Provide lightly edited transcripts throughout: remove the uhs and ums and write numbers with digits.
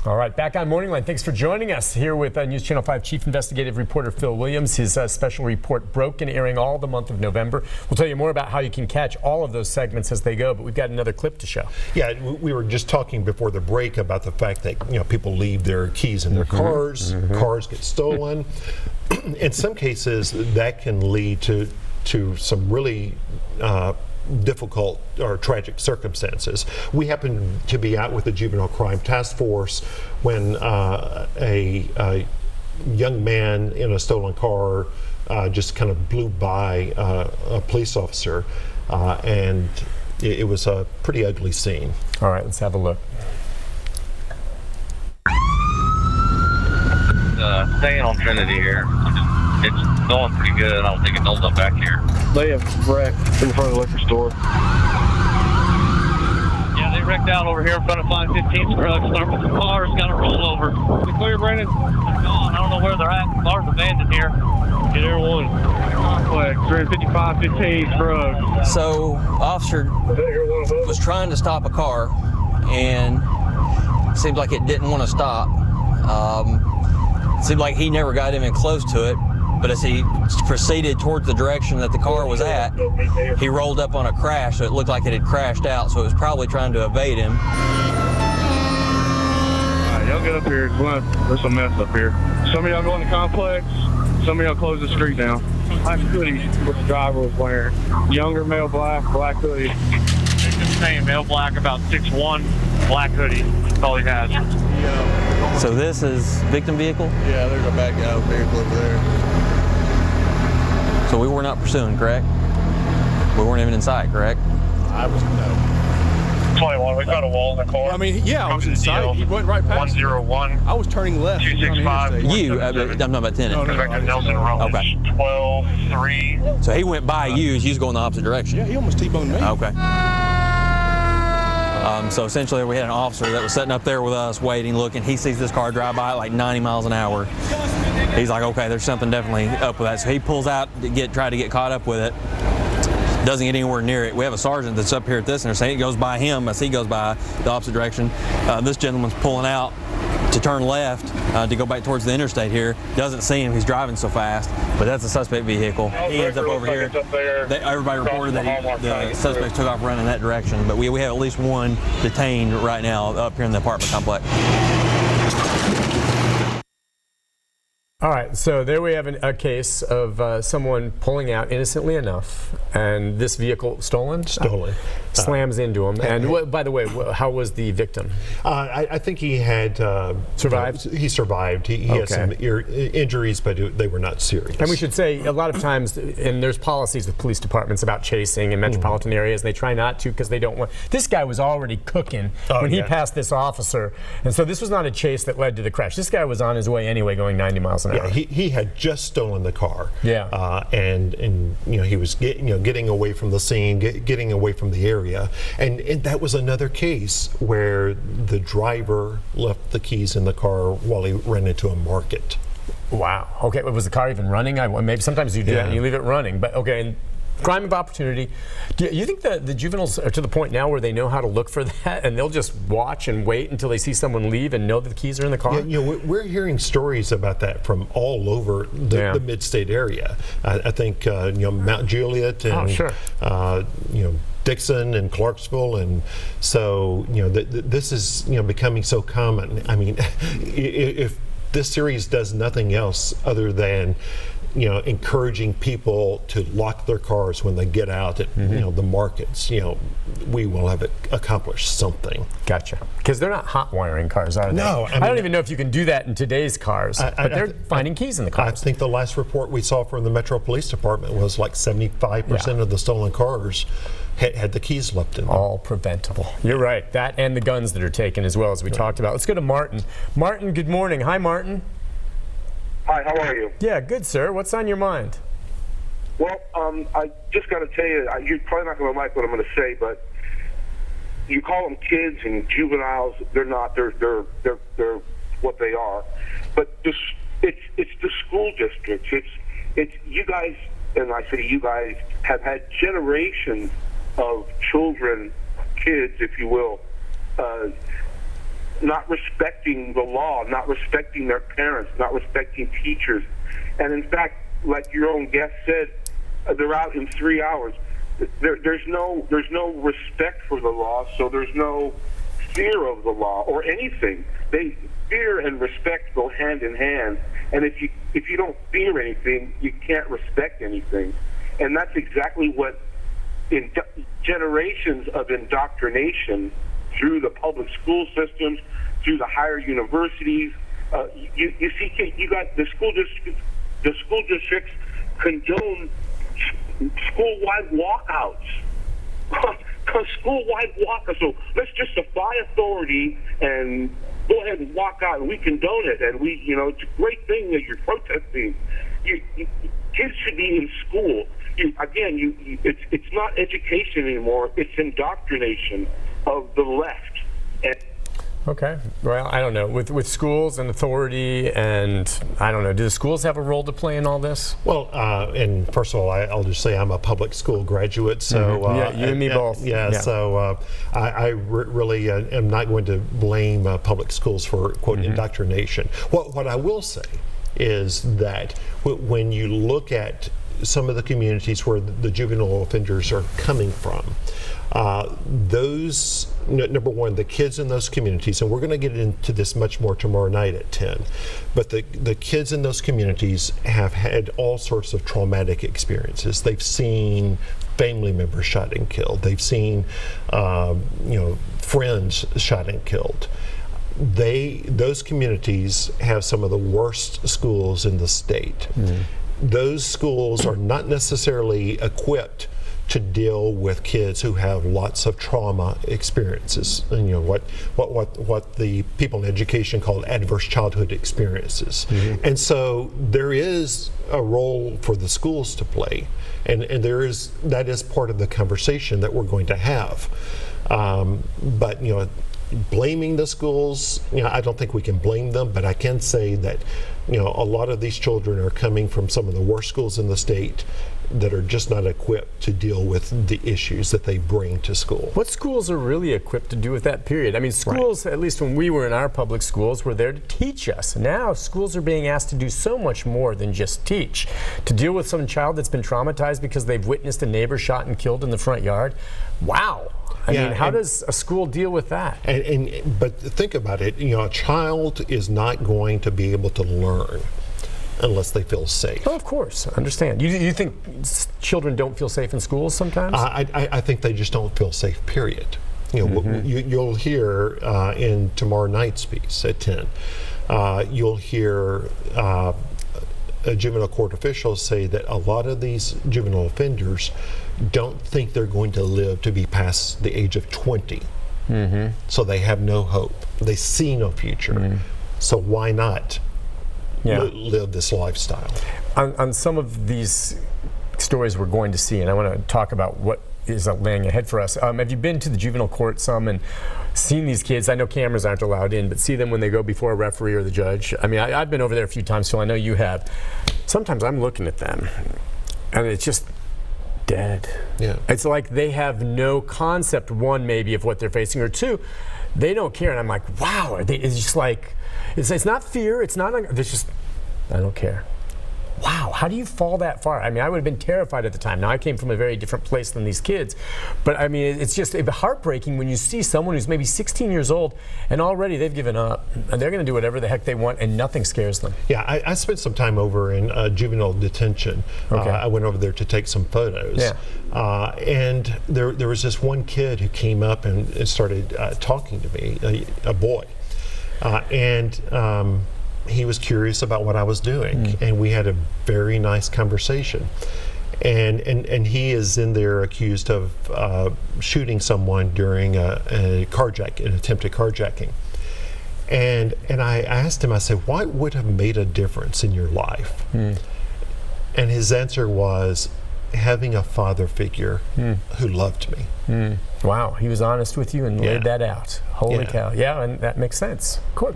All right, back on Morning Line. Thanks for joining us here with News Channel 5 Chief Investigative Reporter Phil Williams. His special report Broken, airing all the month of November. We'll tell you more about how you can catch all of those segments as they go, but we've got another clip to show. Yeah, we were just talking before the break about the fact that people leave their keys in their cars, cars get stolen. In some cases, that can lead to some really difficult or tragic circumstances. We happened to be out with the Juvenile Crime Task Force when a young man in a stolen car just kind of blew by a police officer, and it was a pretty ugly scene. All right, let's have a look. Staying on Trinity here. It's going pretty good. I don't think it holds up back here. They have wrecked in front of the liquor store. Yeah, they wrecked out over here in front of 515's truck. Start with the cars, got to roll over. Is it clear, Brandon? They're gone. I don't know where they're at. The car's abandoned here. Get everyone. Complex, 355-15 drug. So, officer was trying to stop a car, and seemed like it didn't want to stop. Seemed like he never got even close to it, but as he proceeded towards the direction that the car was at, he rolled up on a crash, so it looked like it had crashed out, so it was probably trying to evade him. All right, y'all get up here. There's some mess up here. Some of y'all go in the complex, some of y'all close the street down. Black hoodie, what the driver was wearing. Younger male, black hoodie. Same male black, about 6'1", black hoodie. That's all he has. So this is victim vehicle? Yeah, there's a back out vehicle over there. So we were not pursuing, correct? We weren't even in sight, correct? I was, no. 21, we've got a wall in the car. I mean, yeah, I was in sight. He went right past 101. I was turning left. 265. You, I'm talking about tenant. Inspector Nelson Rowan. Okay. 12-3. So he went by you as you was going the opposite direction? Yeah, he almost T-boned me. Okay. So essentially we had an officer that was sitting up there with us waiting, looking. He sees this car drive by at like 90 miles an hour. He's like, okay, there's something definitely up with that. So he pulls out to try to get caught up with it. Doesn't get anywhere near it. We have a sergeant that's up here at this intersection. It goes by him as he goes by the opposite direction. This gentleman's pulling out to turn left to go back towards the interstate here. Doesn't see him, he's driving so fast, but that's a suspect vehicle. He ends up over here. Everybody reported that the suspect took off running that direction, but we have at least one detained right now up here in the apartment complex. All right, so there we have a case of someone pulling out innocently enough, and this vehicle stolen? Stolen. Slams into him. And by the way, how was the victim? I think he had survived. He survived. He had some injuries, but they were not serious. And we should say a lot of times, and there's policies with police departments about chasing in metropolitan areas. They try not to because they don't want. This guy was already cooking when he passed this officer, and so this was not a chase that led to the crash. This guy was on his way anyway, going 90 miles an hour. Yeah, he had just stolen the car. Yeah. And he was getting away from the scene, getting away from the area. And that was another case where the driver left the keys in the car while he ran into a market. Wow. Okay, was the car even running? Maybe sometimes you do that and you leave it running. But okay, and crime of opportunity. Do you think the juveniles are to the point now where they know how to look for that, and they'll just watch and wait until they see someone leave and know that the keys are in the car? Yeah, we're hearing stories about that from all over the mid-state area. I think Mount Juliet and Dixon and Clarksville, and so this is becoming so common. I mean, if this series does nothing else other than encouraging people to lock their cars when they get out at the markets, we will have accomplished something. Gotcha. Because they're not hot wiring cars, are they? No. I don't even know if you can do that in today's cars, but they're finding keys in the cars. I think the last report we saw from the Metro Police Department was like 75% of the stolen cars had the keys left in them. All preventable. You're right. That and the guns that are taken as well, as we talked about. Let's go to Martin. Martin, good morning. Hi, Martin. Hi, how are you? Yeah, good, sir. What's on your mind? Well, I just got to tell you, you're probably not going to like what I'm going to say, but you call them kids and juveniles. They're not. They're what they are. But it's the school districts. It's you guys, and I say you guys have had generations of children, kids, if you will, not respecting the law, not respecting their parents, not respecting teachers. And in fact, like your own guest said, they're out in 3 hours. There's no respect for the law, so there's no fear of the law or anything. Fear and respect go hand in hand, and if you don't fear anything, you can't respect anything. And that's exactly what in generations of indoctrination through the public school systems, through the higher universities. You see, you got the school districts condone school-wide walkouts. School-wide walkouts. So let's just defy authority and go ahead and walk out, and we condone it. And it's a great thing that you're protesting. Kids should be in school. It's not education anymore. It's indoctrination of the left. Okay. Well, I don't know. With schools and authority, and I don't know, do the schools have a role to play in all this? Well, and first of all, I'll just say I'm a public school graduate, so yeah, you and me both. Yeah. So I really am not going to blame public schools for quote indoctrination. What I will say is that when you look at some of the communities where the juvenile offenders are coming from, those, number one, the kids in those communities, and we're going to get into this much more tomorrow night at 10, but the kids in those communities have had all sorts of traumatic experiences. They've seen family members shot and killed. They've seen, friends shot and killed. Those communities have some of the worst schools in the state. Those schools are not necessarily equipped to deal with kids who have lots of trauma experiences, and what the people in education call adverse childhood experiences. And so there is a role for the schools to play, and that is part of the conversation that we're going to have. But blaming the schools, I don't think we can blame them, but I can say that a lot of these children are coming from some of the worst schools in the state that are just not equipped to deal with the issues that they bring to school. What schools are really equipped to do with that period? I mean, schools, at least when we were in our public schools, were there to teach us. Now, schools are being asked to do so much more than just teach. To deal with some child that's been traumatized because they've witnessed a neighbor shot and killed in the front yard. Wow. I mean, how does a school deal with that? But think about it, a child is not going to be able to learn unless they feel safe. Oh, of course, I understand. You think children don't feel safe in schools sometimes? I think they just don't feel safe, period. You'll hear in tomorrow night's piece at 10, you'll hear juvenile court officials say that a lot of these juvenile offenders don't think they're going to live to be past the age of 20. So they have no hope. They see no future. So why not live this lifestyle? On some of these stories we're going to see, and I want to talk about what is laying ahead for us. Have you been to the juvenile court some and seen these kids? I know cameras aren't allowed in, but see them when they go before a referee or the judge. I mean, I've been over there a few times, so I know you have. Sometimes I'm looking at them, and it's just dead. Yeah. It's like they have no concept, one, maybe, of what they're facing, or two, they don't care. And I'm like, wow, it's just like, it's not fear, it's not, it's just, I don't care. Wow, how do you fall that far? I mean, I would have been terrified at the time. Now, I came from a very different place than these kids. But I mean, it's just heartbreaking when you see someone who's maybe 16 years old and already they've given up. And they're going to do whatever the heck they want and nothing scares them. Yeah, I spent some time over in juvenile detention. Okay. I went over there to take some photos. Yeah. And there was this one kid who came up and started talking to me, a boy. He was curious about what I was doing, and we had a very nice conversation. And he is in there accused of shooting someone during an attempted carjacking. And I asked him, I said, what would have made a difference in your life? And his answer was having a father figure who loved me. Wow, he was honest with you and laid that out. Holy cow. Yeah, and that makes sense. Cool.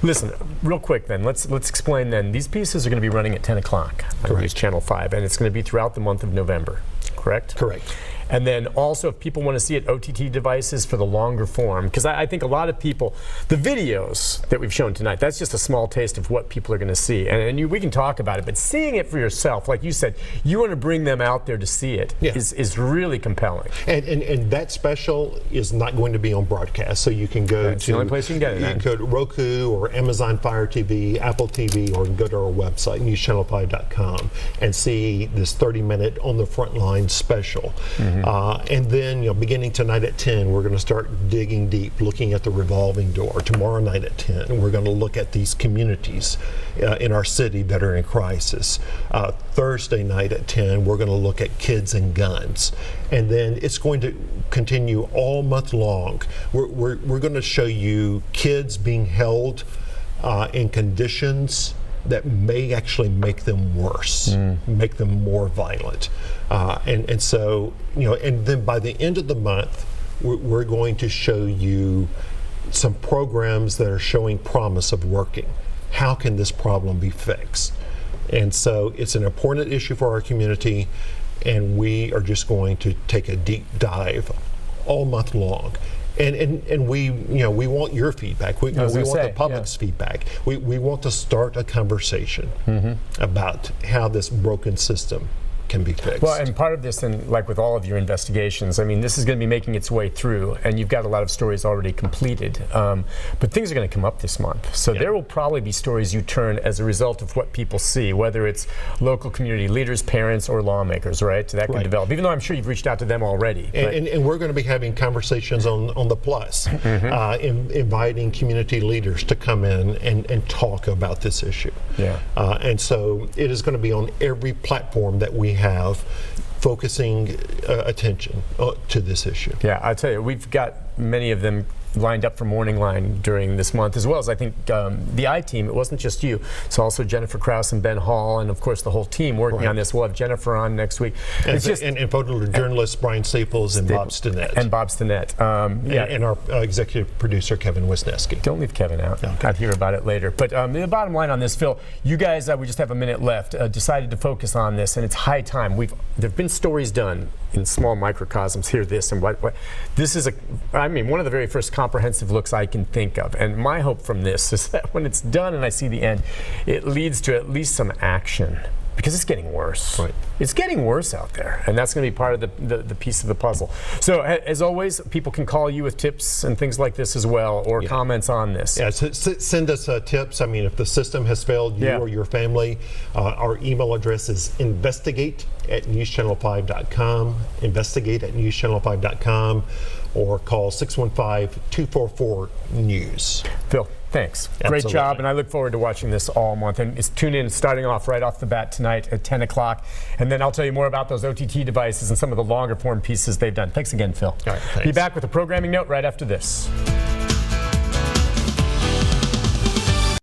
Listen, real quick then, let's explain then. These pieces are going to be running at 10 o'clock on NewsChannel 5, and it's going to be throughout the month of November, correct? Correct. And then also, if people want to see it, OTT devices for the longer form. Because I think a lot of people, the videos that we've shown tonight, that's just a small taste of what people are going to see. And we can talk about it, but seeing it for yourself, like you said, you want to bring them out there to see it, is really compelling. And that special is not going to be on broadcast, so you can go That's the only place you can get it. You can go to Roku or Amazon Fire TV, Apple TV, or go to our website, NewsChannel5.com, and see this 30-minute on the front line special. And then, beginning tonight at 10, we're going to start digging deep, looking at the revolving door. Tomorrow night at 10, we're going to look at these communities in our city that are in crisis. Thursday night at 10, we're going to look at kids and guns. And then it's going to continue all month long. We're going to show you kids being held in conditions that may actually make them worse, make them more violent. And so, and then by the end of the month, we're going to show you some programs that are showing promise of working. How can this problem be fixed? And so it's an important issue for our community, and we are just going to take a deep dive all month long. And we want your feedback. We want the public's feedback. We want to start a conversation about how this broken system can be fixed. Well, and part of this, and like with all of your investigations, I mean, this is going to be making its way through, and you've got a lot of stories already completed. But things are going to come up this month. So there will probably be stories you turn as a result of what people see, whether it's local community leaders, parents, or lawmakers, right? So that can develop, even though I'm sure you've reached out to them already. And we're going to be having conversations on the Plus, inviting community leaders to come in and talk about this issue. And so it is going to be on every platform that we have, focusing attention to this issue. Yeah, I'll tell you, we've got many of them lined up for MorningLine during this month, as well as I think the I-team. It wasn't just you. It's also Jennifer Krause and Ben Hall, and of course the whole team working on this. We'll have Jennifer on next week. And photojournalist Brian Staples and Bob Stinnett. And our executive producer Kevin Wisniewski. Don't leave Kevin out. Okay. I'll hear about it later. But the bottom line on this, Phil, you guys, we just have a minute left, decided to focus on this, and it's high time. There've been stories done in small microcosms, hear this, and what this is one of the very first comprehensive looks I can think of. And my hope from this is that when it's done and I see the end, it leads to at least some action. Because it's getting worse. It's getting worse out there, and that's going to be part of the piece of the puzzle. So, as always, people can call you with tips and things like this as well, or comments on this. Send us tips. I mean, if the system has failed you or your family, our email address is investigate@newschannel5.com, investigate@newschannel5.com, or call 615-244-NEWS. Phil, thanks. Absolutely. Great job, and I look forward to watching this all month. And tune in, starting off right off the bat tonight at 10 o'clock. And then I'll tell you more about those OTT devices and some of the longer form pieces they've done. Thanks again, Phil. All right, thanks. Be back with a programming note right after this.